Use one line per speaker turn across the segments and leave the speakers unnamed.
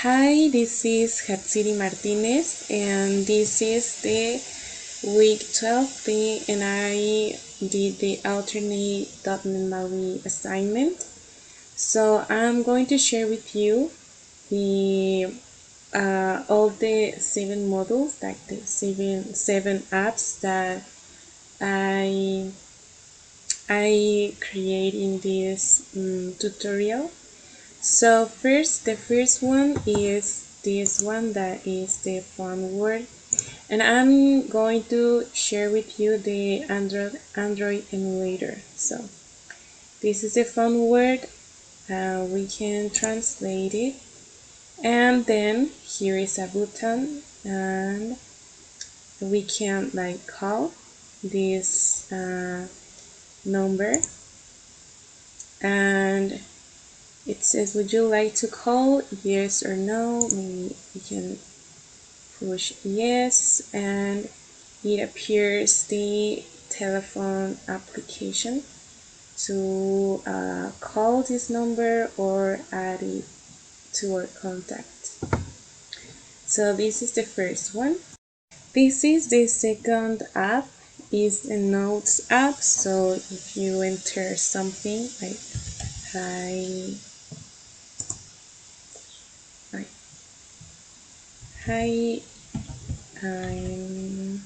Hi, this is Hatsiri Martinez, and this is the week 12, and I did the alternate .NET MAUI assignment. So I'm going to share with you the all the 7 modules, like the seven apps that I create in this tutorial. So the first one is this one that is the fun word, and I'm going to share with you the Android emulator. So this is the fun word. We can translate it, and then here is a button, and we can like call this number, and it says, would you like to call? Yes or no. Maybe you can push yes, and it appears the telephone application to call this number or add it to our contact. So this is the first one. This is the second app, is the Notes app. So if you enter something like hi, hi, I'm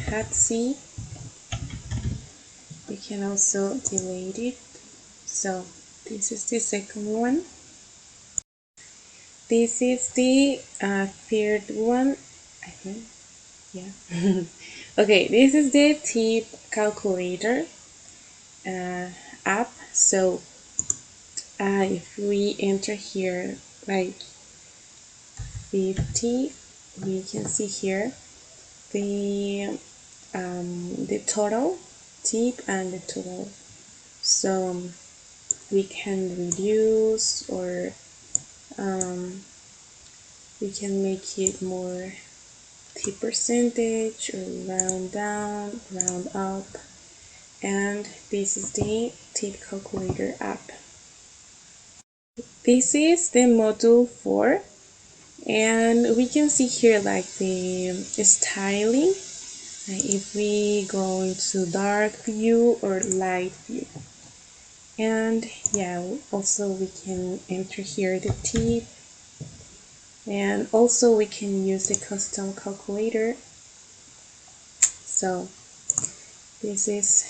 Hatsi, we can also delete it. So this is the second one. This is the third one, I think. Yeah. Okay, this is the tip calculator app. So if we enter here like 50, we can see here the total tip and the total. So we can reduce, or we can make it more tip percentage, or round down, round up, and this is the tip calculator app. This is the module 4, and we can see here like the styling, if we go into dark view or light view. And yeah, also we can enter here the tip, and also we can use the custom calculator. So this is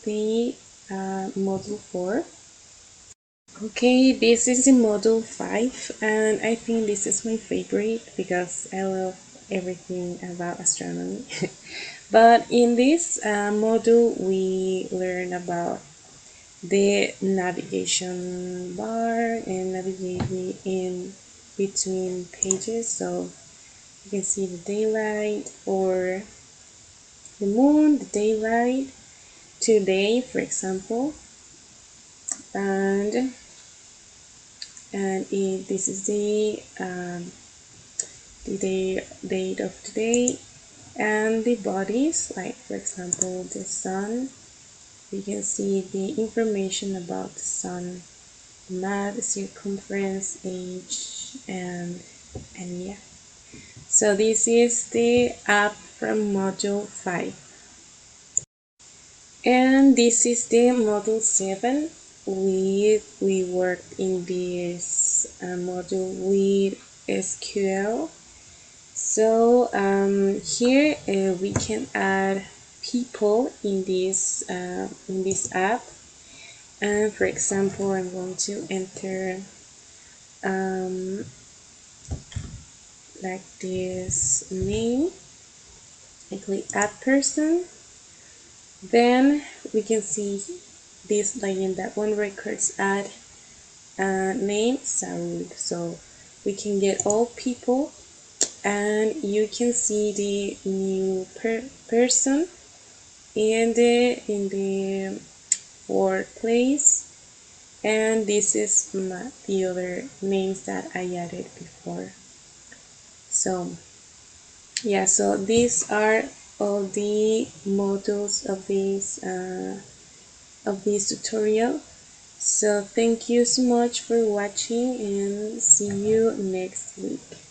the module 4. Okay, this is the module 5, and I think this is my favorite because I love everything about astronomy. But in this module we learn about the navigation bar and navigating in between pages. So you can see the daylight, or the moon, the daylight, today for example, and this is the date of today, and the bodies, like for example the sun. We can see the information about the sun, mass, circumference, age, and yeah. So this is the app from module 5. And this is the module 7. We worked in this module with SQL. So here we can add people in this app. And for example, I'm going to enter like this name. I click add person. Then we can see this line that one records add name Saul. So we can get all people, and you can see the new person in the workplace, and this is the other names that I added before. So yeah, so these are all the modules of this tutorial. So thank you so much for watching and see you next week.